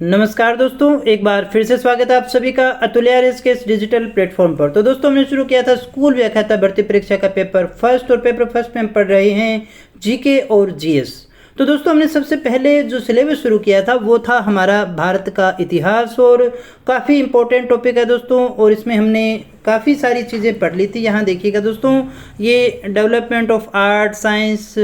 नमस्कार दोस्तों, एक बार फिर से स्वागत है आप सभी का अतुल्य आरएस के इस डिजिटल प्लेटफॉर्म पर। तो दोस्तों, हमने शुरू किया था स्कूल व्याख्याता भर्ती परीक्षा का पेपर फर्स्ट, और पेपर फर्स्ट में हम पढ़ रहे हैं जीके और जीएस। तो दोस्तों, हमने सबसे पहले जो सिलेबस शुरू किया था वो था हमारा भारत का इतिहास, और काफ़ी इंपॉर्टेंट टॉपिक है दोस्तों। और इसमें हमने काफ़ी सारी चीज़ें पढ़ ली थी। यहाँ देखिएगा दोस्तों, ये डेवलपमेंट ऑफ आर्ट, साइंस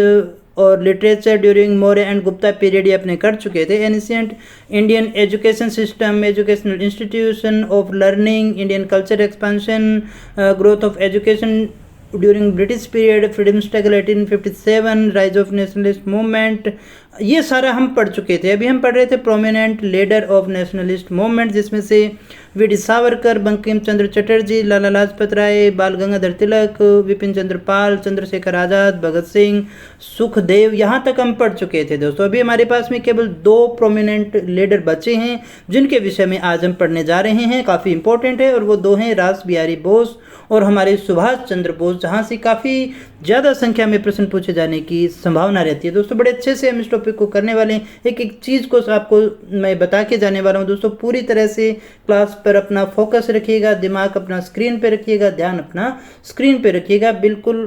और literature during Maurya and Gupta period ये अपने कर चुके थे। Ancient Indian education system, educational institution of learning, Indian culture expansion, growth of education during British period, freedom struggle 1857, rise of nationalist movement, ये सारा हम पढ़ चुके थे। अभी हम पढ़ रहे थे prominent leader of nationalist movement, जिसमें से वी.डी. सावरकर, बंकिम चंद्र चटर्जी, लाला लाजपत राय, बाल गंगाधर तिलक, विपिन चंद्र पाल, चंद्रशेखर आज़ाद, भगत सिंह, सुखदेव, यहाँ तक हम पढ़ चुके थे दोस्तों। अभी हमारे पास में केवल 2 प्रोमिनेंट लीडर बचे हैं जिनके विषय में आज हम पढ़ने जा रहे हैं। काफ़ी इंपॉर्टेंट है, और वो 2 हैं रास बिहारी बोस और हमारे सुभाष चंद्र बोस, जहाँ से काफ़ी ज़्यादा संख्या में प्रश्न पूछे जाने की संभावना रहती है दोस्तों। बड़े अच्छे से हम इस टॉपिक को करने वाले हैं, एक एक चीज़ को आपको मैं बता के जाने वाला हूँ दोस्तों। पूरी तरह से क्लास पर अपना फोकस रखिएगा, दिमाग अपना स्क्रीन पे रखिएगा, ध्यान अपना स्क्रीन पे रखिएगा। बिल्कुल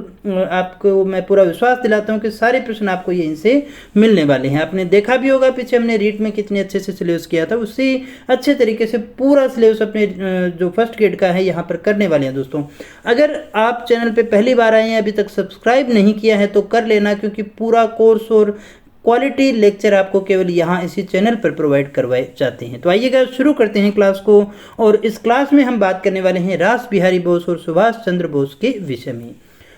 आपको मैं पूरा विश्वास दिलाता हूँ कि सारे प्रश्न आपको यहीं से मिलने वाले हैं। आपने देखा भी होगा पीछे हमने रीट में कितने अच्छे से सिलेबस किया था, उससे अच्छे तरीके से पूरा सिलेबस अपने जो फर्स्ट ग्रेड का है यहाँ पर करने वाले हैं दोस्तों। अगर आप चैनल पे पहली बार आए हैं, अभी तक सब्सक्राइब नहीं किया है तो कर लेना, क्योंकि पूरा कोर्स और क्वालिटी लेक्चर आपको केवल यहाँ इसी चैनल पर प्रोवाइड करवाए जाते हैं। तो आइएगा शुरू करते हैं क्लास को। और इस क्लास में हम बात करने वाले हैं रास बिहारी बोस और सुभाष चंद्र बोस के विषय में।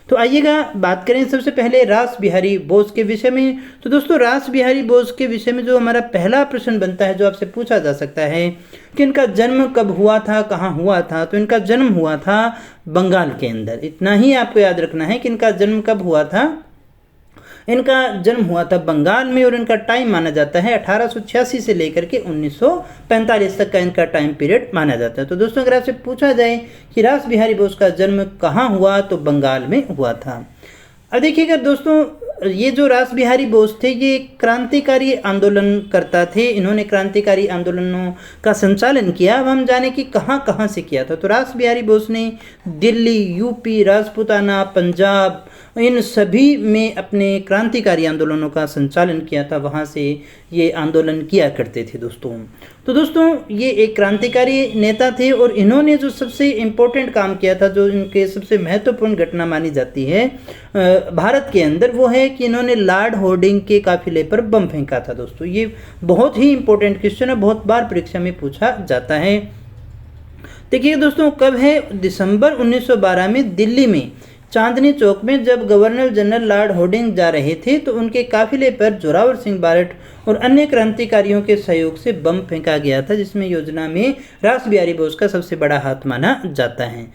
तो आइएगा बात करें सबसे पहले रास बिहारी बोस के विषय में। तो दोस्तों, रास बिहारी बोस के विषय में जो हमारा पहला प्रश्न बनता है, जो आपसे पूछा जा सकता है कि इनका जन्म कब हुआ था, कहाँ हुआ था। तो इनका जन्म हुआ था बंगाल के अंदर। इतना ही आपको याद रखना है कि इनका जन्म कब हुआ था। इनका जन्म हुआ था बंगाल में, और इनका टाइम माना जाता है 1886 से लेकर के 1945 तक का इनका टाइम पीरियड माना जाता है। तो दोस्तों, अगर आपसे पूछा जाए कि रास बिहारी बोस का जन्म कहाँ हुआ, तो बंगाल में हुआ था। अब देखिएगा दोस्तों, ये जो रास बिहारी बोस थे ये क्रांतिकारी आंदोलन करता थे। इन्होंने क्रांतिकारी आंदोलनों का संचालन किया। अब हम जाने कि कहाँ कहाँ से किया था। तो रास बिहारी बोस ने दिल्ली, यूपी, राजपूताना, पंजाब, इन सभी में अपने क्रांतिकारी आंदोलनों का संचालन किया था। वहाँ से ये आंदोलन किया करते थे दोस्तों। तो दोस्तों, ये एक क्रांतिकारी नेता थे, और इन्होंने जो सबसे इम्पोर्टेंट काम किया था, जो इनके सबसे महत्वपूर्ण घटना मानी जाती है भारत के अंदर, वो है कि इन्होंने लॉर्ड होर्डिंग के काफिले पर बम फेंका था दोस्तों। ये बहुत ही इंपॉर्टेंट क्वेश्चन है, बहुत बार परीक्षा में पूछा जाता है। देखिए दोस्तों, कब है, दिसंबर 1912 में दिल्ली में चांदनी चौक में जब गवर्नर जनरल लॉर्ड होर्डिंग जा रहे थे, तो उनके काफिले पर जोरावर सिंह बारट और अन्य क्रांतिकारियों के सहयोग से बम फेंका गया था, जिसमें योजना में रास बिहारी बोस का सबसे बड़ा हाथ माना जाता है।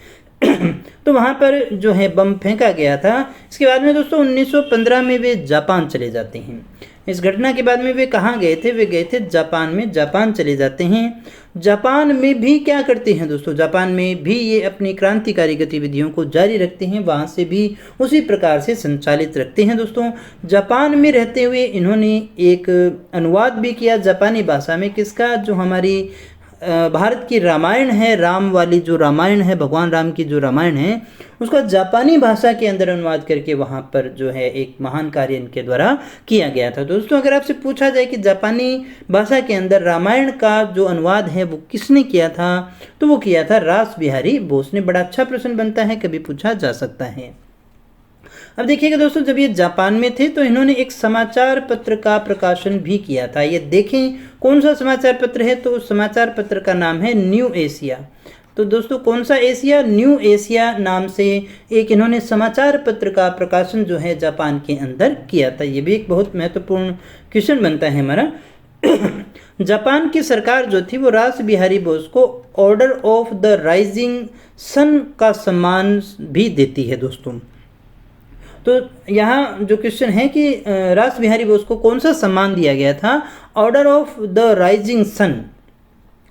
तो वहाँ पर जो है बम फेंका गया था। इसके बाद में दोस्तों 1915 में वे जापान चले जाते हैं। इस घटना के बाद में वे कहाँ गए थे, वे गए थे जापान में। जापान चले जाते हैं। जापान में भी क्या करते हैं दोस्तों, जापान में भी ये अपनी क्रांतिकारी गतिविधियों को जारी रखते हैं, वहाँ से भी उसी प्रकार से संचालित रखते हैं दोस्तों। जापान में रहते हुए इन्होंने एक अनुवाद भी किया जापानी भाषा में, किसका, जो हमारी भारत की रामायण है, राम वाली जो रामायण है, भगवान राम की जो रामायण है, उसका जापानी भाषा के अंदर अनुवाद करके वहाँ पर जो है एक महान कार्य इनके द्वारा किया गया था दोस्तों। अगर आपसे पूछा जाए कि जापानी भाषा के अंदर रामायण का जो अनुवाद है वो किसने किया था, तो वो किया था रास बिहारी बोस ने। बड़ा अच्छा प्रश्न बनता है, कभी पूछा जा सकता है। अब देखिएगा दोस्तों, जब ये जापान में थे तो इन्होंने एक समाचार पत्र का प्रकाशन भी किया था। ये देखें कौन सा समाचार पत्र है, तो उस समाचार पत्र का नाम है न्यू एशिया। तो दोस्तों, कौन सा एशिया, न्यू एशिया नाम से एक इन्होंने समाचार पत्र का प्रकाशन जो है जापान के अंदर किया था। ये भी एक बहुत महत्वपूर्ण क्वेश्चन बनता है हमारा। जापान की सरकार जो थी वो रास बिहारी बोस को order of the rising sun का सम्मान भी देती है दोस्तों। तो यहाँ जो क्वेश्चन है कि रास बिहारी बोस को कौन सा सम्मान दिया गया था, order of the rising sun.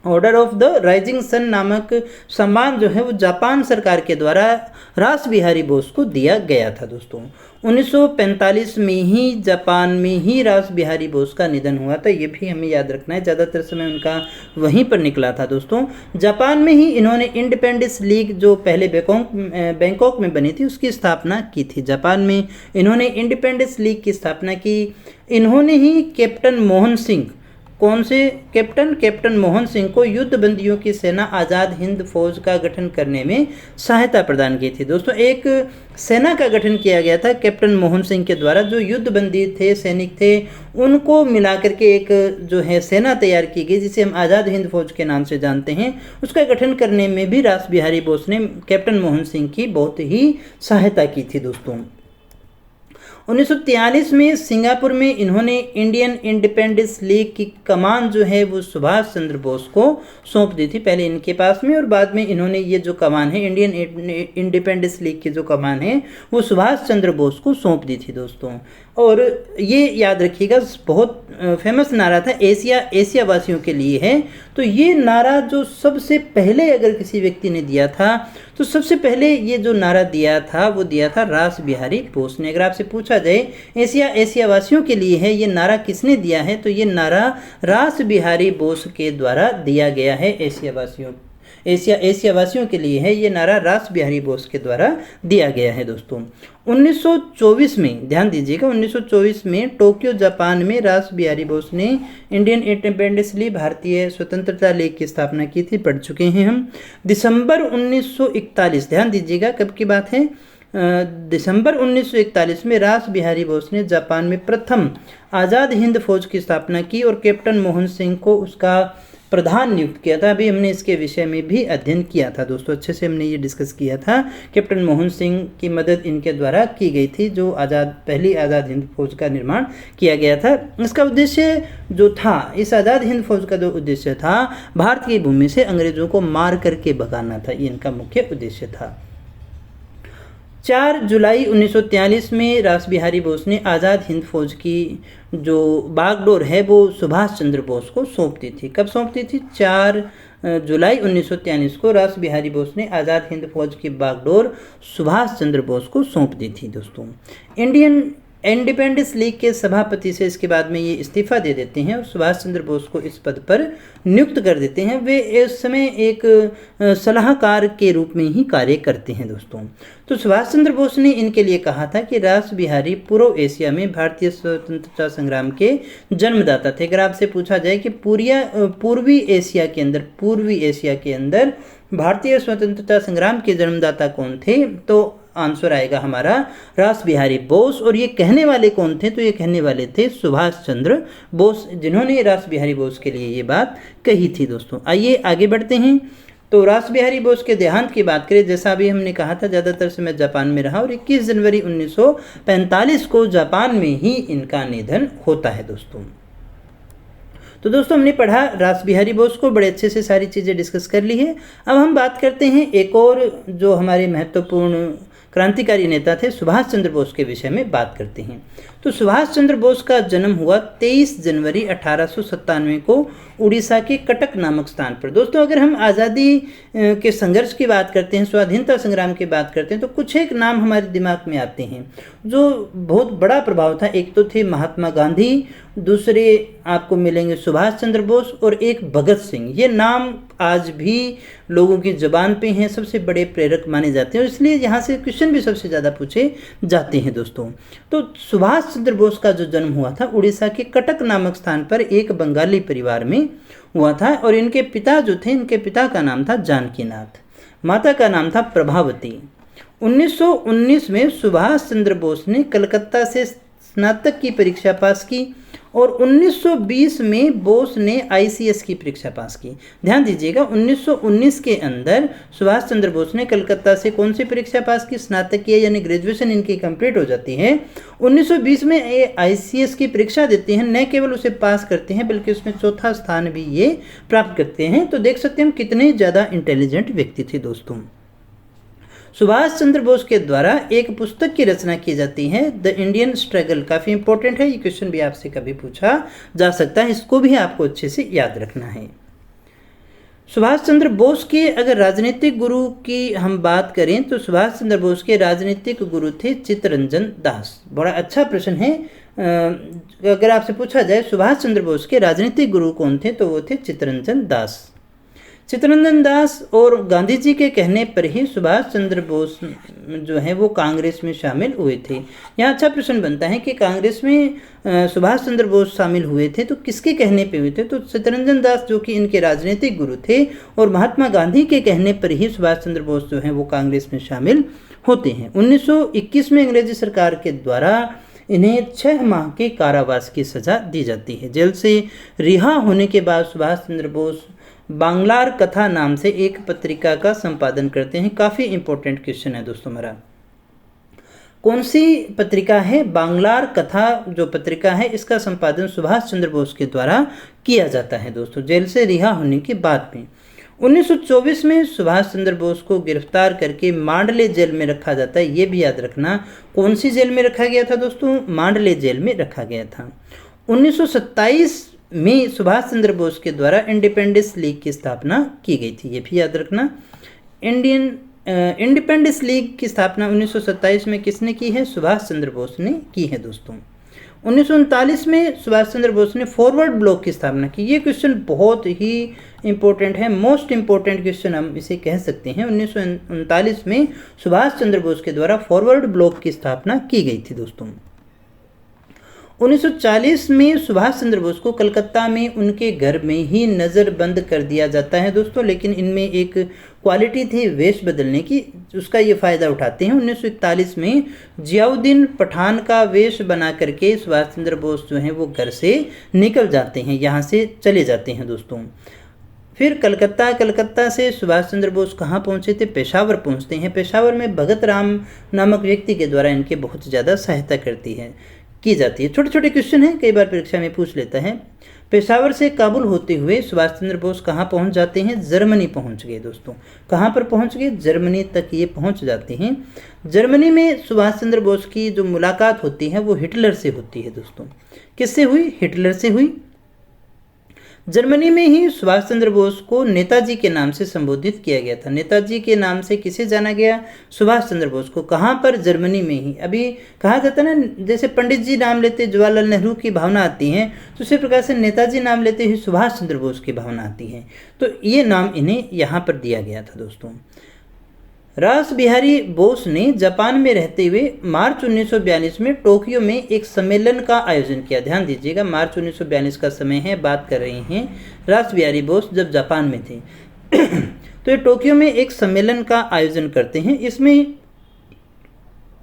Order of the rising sun नामक सम्मान जो है वो जापान सरकार के द्वारा रास बिहारी बोस को दिया गया था दोस्तों। 1945 में ही जापान में ही रास बिहारी बोस का निधन हुआ था, ये भी हमें याद रखना है। ज़्यादातर समय उनका वहीं पर निकला था दोस्तों। जापान में ही इन्होंने इंडिपेंडेंस लीग जो पहले बैंकॉक में बनी थी उसकी स्थापना की थी। जापान में इन्होंने इंडिपेंडेंस लीग की स्थापना की। इन्होंने ही कैप्टन मोहन सिंह, कौन से कैप्टन मोहन सिंह को युद्ध बंदियों की सेना आज़ाद हिंद फौज का गठन करने में सहायता प्रदान की थी दोस्तों। एक सेना का गठन किया गया था कैप्टन मोहन सिंह के द्वारा, जो युद्ध बंदी थे, सैनिक थे, उनको मिला करके एक जो है सेना तैयार की गई जिसे हम आज़ाद हिंद फौज के नाम से जानते हैं। उसका गठन करने में भी रास बिहारी बोस ने कैप्टन मोहन सिंह की बहुत ही सहायता की थी दोस्तों। 1943 में सिंगापुर में इन्होंने इंडियन इंडिपेंडेंस लीग की कमान जो है वो सुभाष चंद्र बोस को सौंप दी थी, पहले इनके पास में, और बाद में इन्होंने ये जो कमान है इंडियन इंडिपेंडेंस लीग की जो कमान है वो सुभाष चंद्र बोस को सौंप दी थी दोस्तों। और ये याद रखिएगा, बहुत फेमस नारा था, एशिया एशिया वासियों के लिए है। तो ये नारा जो सबसे पहले अगर किसी व्यक्ति ने दिया था तो सबसे पहले ये जो नारा दिया था वो दिया था रास बिहारी बोस ने। अगर आपसे पूछा जाए एशिया एशिया वासियों के लिए है, ये नारा किसने दिया है, तो ये नारा रास बिहारी बोस के द्वारा दिया गया है। एशिया वासियों के लिए है, ये नारा रास बिहारी बोस के द्वारा दिया गया है दोस्तों। 1924 में, ध्यान दीजिएगा, 1924 में टोक्यो जापान में रास बिहारी बोस ने इंडियन इंडिपेंडेंस लीग, भारतीय स्वतंत्रता लीग की स्थापना की थी, पढ़ चुके हैं हम। दिसंबर 1941, ध्यान दीजिएगा कब की बात है, दिसंबर 1941 में रास बिहारी बोस ने जापान में प्रथम आज़ाद हिंद फौज की स्थापना की और कैप्टन मोहन सिंह को उसका प्रधान नियुक्त किया था। अभी हमने इसके विषय में भी अध्ययन किया था दोस्तों, अच्छे से हमने ये डिस्कस किया था। कैप्टन मोहन सिंह की मदद इनके द्वारा की गई थी, जो पहली आज़ाद हिंद फौज का निर्माण किया गया था। इसका उद्देश्य जो था, इस आज़ाद हिंद फौज का जो उद्देश्य था, भारत की भूमि से अंग्रेजों को मार करके भगाना था, ये इनका मुख्य उद्देश्य था। 4 जुलाई 1943 में रास बिहारी बोस ने आज़ाद हिंद फौज की जो बागडोर है वो सुभाष चंद्र बोस को सौंप दी थी। कब सौंप दी थी? 4 जुलाई 1943 को रास बिहारी बोस ने आज़ाद हिंद फौज की बागडोर सुभाष चंद्र बोस को सौंप दी थी दोस्तों। इंडियन इंडिपेंडेंस लीग के सभापति से इसके बाद में ये इस्तीफा दे देते हैं और सुभाष चंद्र बोस को इस पद पर नियुक्त कर देते हैं। वे इस समय एक सलाहकार के रूप में ही कार्य करते हैं दोस्तों। तो सुभाष चंद्र बोस ने इनके लिए कहा था कि रास बिहारी पूर्व एशिया में भारतीय स्वतंत्रता संग्राम के जन्मदाता थे। अगर आपसे पूछा जाए कि पूर्वी एशिया के अंदर भारतीय स्वतंत्रता संग्राम के जन्मदाता कौन थे, तो आंसर आएगा हमारा रास बिहारी बोस। और ये कहने वाले कौन थे, तो ये कहने वाले थे सुभाष चंद्र बोस, जिन्होंने रास बिहारी बोस के लिए ये बात कही थी दोस्तों। आइए आगे बढ़ते हैं। तो रास बिहारी बोस के देहांत की बात करें, जैसा अभी हमने कहा था, ज़्यादातर समय जापान में रहा और 21 जनवरी 1945 को जापान में ही इनका निधन होता है दोस्तों। तो दोस्तों हमने पढ़ा रास बिहारी बोस को, बड़े अच्छे से सारी चीज़ें डिस्कस कर ली है। अब हम बात करते हैं एक और जो हमारे महत्वपूर्ण क्रांतिकारी नेता थे, सुभाष चंद्र बोस के विषय में बात करते हैं। तो सुभाष चंद्र बोस का जन्म हुआ 23 जनवरी 1897 को उड़ीसा के कटक नामक स्थान पर। दोस्तों अगर हम आज़ादी के संघर्ष की बात करते हैं, स्वाधीनता संग्राम की बात करते हैं, तो कुछ एक नाम हमारे दिमाग में आते हैं जो बहुत बड़ा प्रभाव था। एक तो थे महात्मा गांधी, दूसरे आपको मिलेंगे सुभाष चंद्र बोस और एक भगत सिंह। ये नाम आज भी लोगों की ज़बान पे हैं, सबसे बड़े प्रेरक माने जाते हैं और इसलिए यहाँ से क्वेश्चन भी सबसे ज़्यादा पूछे जाते हैं दोस्तों। तो सुभाष चंद्र बोस का जो जन्म हुआ था उड़ीसा के कटक नामक स्थान पर एक बंगाली परिवार में हुआ था और इनके पिता जो थे, इनके पिता का नाम था जानकीनाथ, माता का नाम था प्रभावती। 1919 में सुभाष चंद्र बोस ने कलकत्ता से स्नातक की परीक्षा पास की और 1920 में बोस ने ICS की परीक्षा पास की। ध्यान दीजिएगा, 1919 के अंदर सुभाष चंद्र बोस ने कलकत्ता से कौन सी परीक्षा पास की? स्नातक की, यानी ग्रेजुएशन इनकी कंप्लीट हो जाती है। 1920 में ये ICS की परीक्षा देते हैं, न केवल उसे पास करते हैं बल्कि उसमें चौथा स्थान भी ये प्राप्त करते हैं। तो देख सकते हैं हम कितने ज़्यादा इंटेलिजेंट व्यक्ति थे दोस्तों। सुभाष चंद्र बोस के द्वारा एक पुस्तक की रचना की जाती है, द इंडियन स्ट्रगल। काफ़ी इंपॉर्टेंट है, ये क्वेश्चन भी आपसे कभी पूछा जा सकता है, इसको भी आपको अच्छे से याद रखना है। सुभाष चंद्र बोस के अगर राजनीतिक गुरु की हम बात करें तो सुभाष चंद्र बोस के राजनीतिक गुरु थे चित्तरंजन दास। बड़ा अच्छा प्रश्न है। अगर आपसे पूछा जाए सुभाष चंद्र बोस के राजनीतिक गुरु कौन थे तो वो थे चित्तरंजन दास। चित्तरंजन दास और गांधी जी के कहने पर ही सुभाष चंद्र बोस जो है वो कांग्रेस में शामिल हुए थे। यहाँ अच्छा प्रश्न बनता है कि कांग्रेस में सुभाष चंद्र बोस शामिल हुए थे तो किसके कहने पे हुए थे, तो चित्तरंजन दास जो कि इनके राजनीतिक गुरु थे और महात्मा गांधी के कहने पर ही सुभाष चंद्र बोस जो है वो कांग्रेस में शामिल होते हैं। 1921 में अंग्रेजी सरकार के द्वारा इन्हें 6 माह के कारावास की सजा दी जाती है। जेल से रिहा होने के बाद सुभाष चंद्र बोस बांग्लार कथा नाम से एक पत्रिका का संपादन करते हैं। काफ़ी इंपॉर्टेंट क्वेश्चन है दोस्तों हमारा। कौन सी पत्रिका है? बांग्लार कथा जो पत्रिका है इसका संपादन सुभाष चंद्र बोस के द्वारा किया जाता है दोस्तों, जेल से रिहा होने के बाद में। 1924 में सुभाष चंद्र बोस को गिरफ्तार करके मांडले जेल में रखा जाता है। ये भी याद रखना, कौन सी जेल में रखा गया था दोस्तों? मांडले जेल में रखा गया था। 1927 में सुभाष चंद्र बोस के द्वारा इंडिपेंडेंस लीग की स्थापना की गई थी। ये भी याद रखना। इंडिपेंडेंस लीग की स्थापना 1927 में किसने की है? सुभाष चंद्र बोस ने की है दोस्तों। 1939 में सुभाष चंद्र बोस ने फॉरवर्ड ब्लॉक की स्थापना की। ये क्वेश्चन बहुत ही इंपॉर्टेंट है, मोस्ट इंपॉर्टेंट क्वेश्चन हम इसे कह सकते हैं। 1939 में सुभाष चंद्र बोस के द्वारा फॉरवर्ड ब्लॉक की स्थापना की गई थी दोस्तों। 1940 में सुभाष चंद्र बोस को कलकत्ता में उनके घर में ही नज़रबंद कर दिया जाता है दोस्तों, लेकिन इनमें एक क्वालिटी थी वेश बदलने की, उसका ये फ़ायदा उठाते हैं। 1941 में जियाउद्दीन पठान का वेश बना करके सुभाष चंद्र बोस जो हैं वो घर से निकल जाते हैं, यहाँ से चले जाते हैं दोस्तों। फिर कलकत्ता से सुभाष चंद्र बोस कहाँ पहुँचे थे? पेशावर पहुँचते हैं। पेशावर में भगत राम नामक व्यक्ति के द्वारा इनके बहुत ज़्यादा सहायता की जाती है। छोटे छोटे क्वेश्चन हैं, कई बार परीक्षा में पूछ लेता है। पेशावर से काबुल होते हुए सुभाष चंद्र बोस कहाँ पहुँच जाते हैं? जर्मनी पहुँच गए दोस्तों। कहाँ पर पहुँच गए? जर्मनी तक ये पहुँच जाते हैं। जर्मनी में सुभाष चंद्र बोस की जो मुलाकात होती है वो हिटलर से होती है दोस्तों। किससे हुई? हिटलर से हुई। जर्मनी में ही सुभाष चंद्र बोस को नेताजी के नाम से संबोधित किया गया था। नेताजी के नाम से किसे जाना गया? सुभाष चंद्र बोस को। कहाँ पर? जर्मनी में ही। अभी कहा जाता है ना, जैसे पंडित जी नाम लेते जवाहरलाल नेहरू की भावना आती है, तो उसी प्रकार से नेताजी नाम लेते ही सुभाष चंद्र बोस की भावना आती है, तो ये नाम इन्हें यहाँ पर दिया गया था दोस्तों। रास बिहारी बोस ने जापान में रहते हुए मार्च 1942 में टोक्यो में एक सम्मेलन का आयोजन किया। ध्यान दीजिएगा, मार्च 1942 का समय है, बात कर रहे हैं रास बिहारी बोस जब जापान में थे। तो ये टोक्यो में एक सम्मेलन का आयोजन करते हैं। इसमें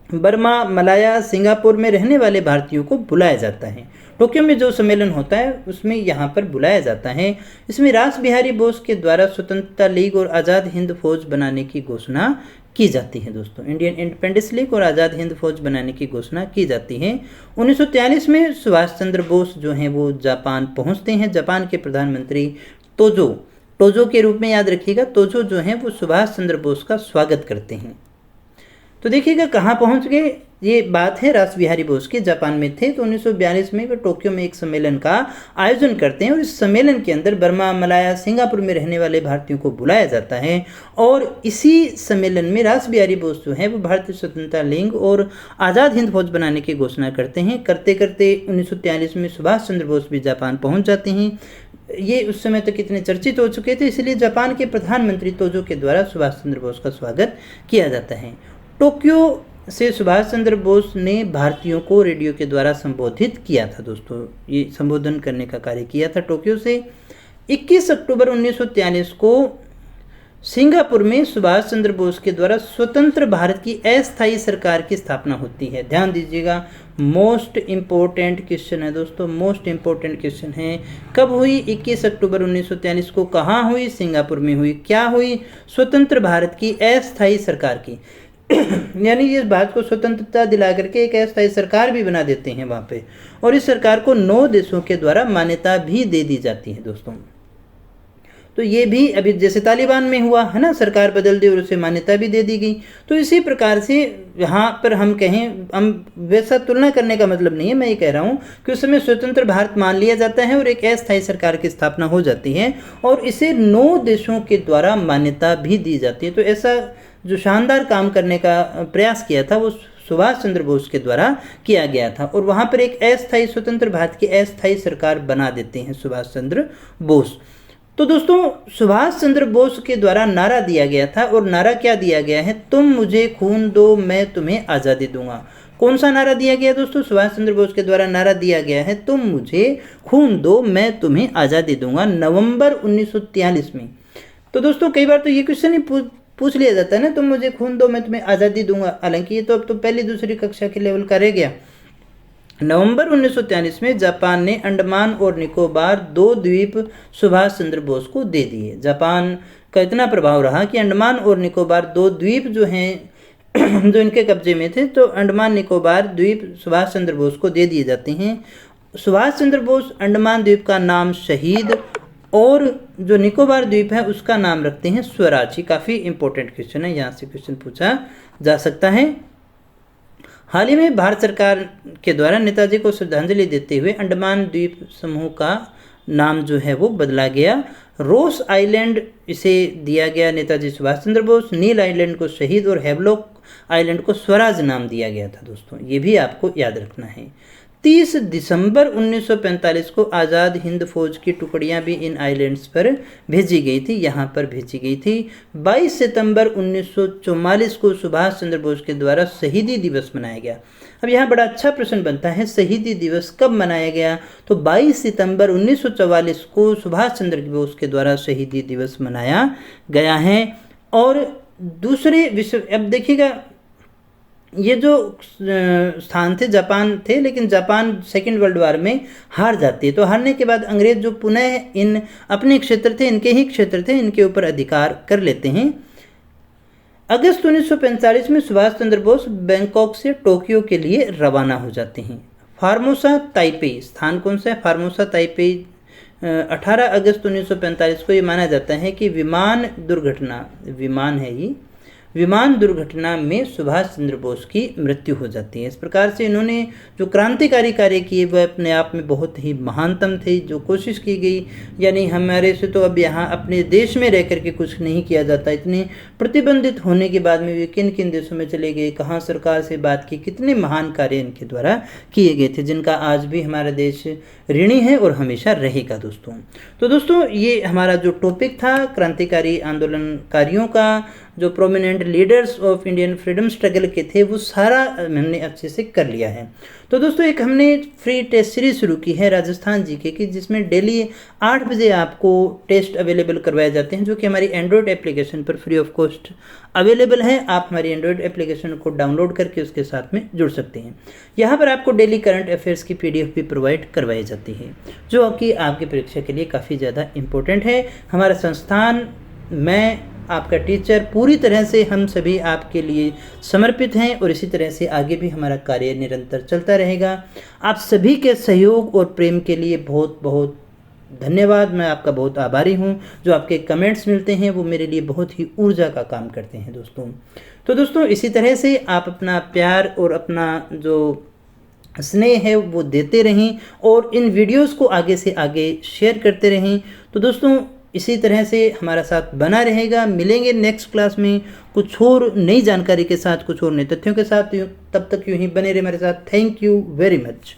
बर्मा, मलाया, सिंगापुर में रहने वाले भारतीयों को बुलाया जाता है। टोक्यो में जो सम्मेलन होता है उसमें यहाँ पर बुलाया जाता है। इसमें रास बिहारी बोस के द्वारा स्वतंत्रता लीग और आज़ाद हिंद फौज बनाने की घोषणा की जाती है दोस्तों। इंडियन इंडिपेंडेंस लीग और आज़ाद हिंद फौज बनाने की घोषणा की जाती है। 1943 में सुभाष चंद्र बोस जो हैं वो जापान पहुँचते हैं। जापान के प्रधानमंत्री टोजो के रूप में याद रखिएगा, टोजो जो हैं वो सुभाष चंद्र बोस का स्वागत करते हैं। तो देखिएगा कहाँ पहुँच गए, ये बात है रास बिहारी बोस के जापान में थे। तो 1942 में वे टोक्यो में एक सम्मेलन का आयोजन करते हैं और इस सम्मेलन के अंदर बर्मा, मलाया, सिंगापुर में रहने वाले भारतीयों को बुलाया जाता है। और इसी सम्मेलन में रास बिहारी बोस जो है वो भारतीय स्वतंत्रता लीग और आज़ाद हिंद फौज बनाने की घोषणा करते हैं। करते करते 1943 में सुभाष चंद्र बोस भी जापान पहुँच जाते हैं। ये उस समय तक इतने चर्चित हो चुके थे, इसलिए जापान के प्रधानमंत्री टोजो के द्वारा सुभाष चंद्र बोस का स्वागत किया जाता है। टोक्यो से सुभाष चंद्र बोस ने भारतीयों को रेडियो के द्वारा संबोधित किया था दोस्तों, ये संबोधन करने का कार्य किया था टोक्यो से। 21 अक्टूबर 1943 को सिंगापुर में सुभाष चंद्र बोस के द्वारा स्वतंत्र भारत की अस्थायी सरकार की स्थापना होती है। ध्यान दीजिएगा, मोस्ट इम्पोर्टेंट क्वेश्चन है दोस्तों, मोस्ट इम्पोर्टेंट क्वेश्चन है। कब हुई? 21 अक्टूबर 1943 को। कहाँ हुई? सिंगापुर में हुई। क्या हुई? स्वतंत्र भारत की अस्थायी सरकार की यानी इस बात को स्वतंत्रता दिला करके एक अस्थायी सरकार भी बना देते हैं वहाँ पे, और इस सरकार को 9 देशों के द्वारा मान्यता भी दे दी जाती है दोस्तों। तो ये भी अभी जैसे तालिबान में हुआ है ना, सरकार बदल दी और उसे मान्यता भी दे दी गई। तो इसी प्रकार से यहाँ पर हम कहें, हम वैसा तुलना करने का मतलब नहीं है, मैं ये कह रहा हूँ कि उस समय स्वतंत्र भारत मान लिया जाता है और एक अस्थायी सरकार की स्थापना हो जाती है और इसे 9 देशों के द्वारा मान्यता भी दी जाती है। तो ऐसा जो शानदार काम करने का प्रयास किया था वो सुभाष चंद्र बोस के द्वारा किया गया था और वहाँ पर एक अस्थायी स्वतंत्र भारत की अस्थायी सरकार बना देते हैं सुभाष चंद्र बोस। तो दोस्तों सुभाष चंद्र बोस के द्वारा नारा दिया गया था और नारा क्या दिया गया है, तुम मुझे खून दो मैं तुम्हें आज़ादी दूंगा। कौन सा नारा दिया गया दोस्तों? सुभाष चंद्र बोस के द्वारा नारा दिया गया है, तुम मुझे खून दो मैं तुम्हें आज़ादी दूंगा, नवंबर 1943 में। तो दोस्तों कई बार तो ये क्वेश्चन ही पूछ लिया जाता है ना, तुम मुझे खून दो मैं तुम्हें आज़ादी दूंगा। हालांकि ये तो अब तो पहली दूसरी कक्षा के लेवल का रह गया। नवंबर 1943 में जापान ने अंडमान और निकोबार 2 द्वीप सुभाष चंद्र बोस को दे दिए। जापान का इतना प्रभाव रहा कि अंडमान और निकोबार 2 द्वीप जो हैं जो इनके कब्जे में थे, तो अंडमान निकोबार द्वीप सुभाष चंद्र बोस को दे दिए जाते हैं। सुभाष चंद्र बोस अंडमान द्वीप का नाम शहीद और जो निकोबार द्वीप है उसका नाम रखते हैं स्वराज। काफ़ी इंपॉर्टेंट क्वेश्चन है, यहाँ से क्वेश्चन पूछा जा सकता है। हाल ही में भारत सरकार के द्वारा नेताजी को श्रद्धांजलि देते हुए अंडमान द्वीप समूह का नाम जो है वो बदला गया। रोस आइलैंड इसे दिया गया नेताजी सुभाष चंद्र बोस, नील आइलैंड को शहीद और हैवलॉक आइलैंड को स्वराज नाम दिया गया था। दोस्तों ये भी आपको याद रखना है। 30 दिसंबर 1945 को आज़ाद हिंद फौज की टुकड़ियां भी इन आइलैंड्स पर भेजी गई थी, यहाँ पर भेजी गई थी। 22 सितंबर 1944 को सुभाष चंद्र बोस के द्वारा शहीदी दिवस मनाया गया। अब यहाँ बड़ा अच्छा प्रश्न बनता है, शहीदी दिवस कब मनाया गया? तो 22 सितंबर 1944 को सुभाष चंद्र बोस के द्वारा शहीदी दिवस मनाया गया है। और दूसरे विश्व, अब देखिएगा ये जो स्थान थे जापान थे, लेकिन जापान सेकेंड वर्ल्ड वॉर में हार जाती है। तो हारने के बाद अंग्रेज जो पुनः इन अपने क्षेत्र थे, इनके ही क्षेत्र थे, इनके ऊपर अधिकार कर लेते हैं। अगस्त 1945 में सुभाष चंद्र बोस बैंकॉक से टोक्यो के लिए रवाना हो जाते हैं। फार्मोसा ताइपे, स्थान कौन सा है? Formosa Taipei. 18 अगस्त 1945 को ये माना जाता है कि विमान दुर्घटना में सुभाष चंद्र बोस की मृत्यु हो जाती है। इस प्रकार से इन्होंने जो क्रांतिकारी कार्य किए वह अपने आप में बहुत ही महानतम थे। जो कोशिश की गई, यानी हमारे से तो अब यहाँ अपने देश में रह करके कुछ नहीं किया जाता, इतने प्रतिबंधित होने के बाद में वे किन किन देशों में चले गए, कहाँ सरकार से बात की, कितने महान कार्य इनके द्वारा किए गए थे, जिनका आज भी हमारा देश ऋणी है और हमेशा रहेगा। दोस्तों तो दोस्तों ये हमारा जो टॉपिक था क्रांतिकारी आंदोलनकारियों का, जो prominent leaders of Indian freedom struggle के थे, वो सारा हमने अच्छे से कर लिया है। तो दोस्तों एक हमने फ्री टेस्ट सीरीज शुरू की है राजस्थान जीके की, जिसमें डेली 8 बजे आपको टेस्ट अवेलेबल करवाए जाते हैं, जो कि हमारी एंड्रॉयड एप्लीकेशन पर फ्री ऑफ कॉस्ट अवेलेबल है। आप हमारी एंड्रॉयड एप्लीकेशन को डाउनलोड करके उसके साथ में जुड़ सकते हैं। यहाँ पर आपको डेली करंट अफेयर्स की PDF भी प्रोवाइड करवाई जाती है, जो कि आपकी परीक्षा के लिए काफ़ी ज़्यादा इम्पोर्टेंट है। हमारा संस्थान, मैं आपका टीचर, पूरी तरह से हम सभी आपके लिए समर्पित हैं और इसी तरह से आगे भी हमारा कार्य निरंतर चलता रहेगा। आप सभी के सहयोग और प्रेम के लिए बहुत बहुत धन्यवाद। मैं आपका बहुत आभारी हूं। जो आपके कमेंट्स मिलते हैं वो मेरे लिए बहुत ही ऊर्जा का काम करते हैं दोस्तों। तो दोस्तों इसी तरह से आप अपना प्यार और अपना जो स्नेह है वो देते रहें और इन वीडियोस को आगे से आगे शेयर करते रहें। तो दोस्तों इसी तरह से हमारा साथ बना रहेगा। मिलेंगे नेक्स्ट क्लास में कुछ और नई जानकारी के साथ, कुछ और नए तथ्यों के साथ। तब तक यूं ही बने रहे हमारे साथ। Thank you very much.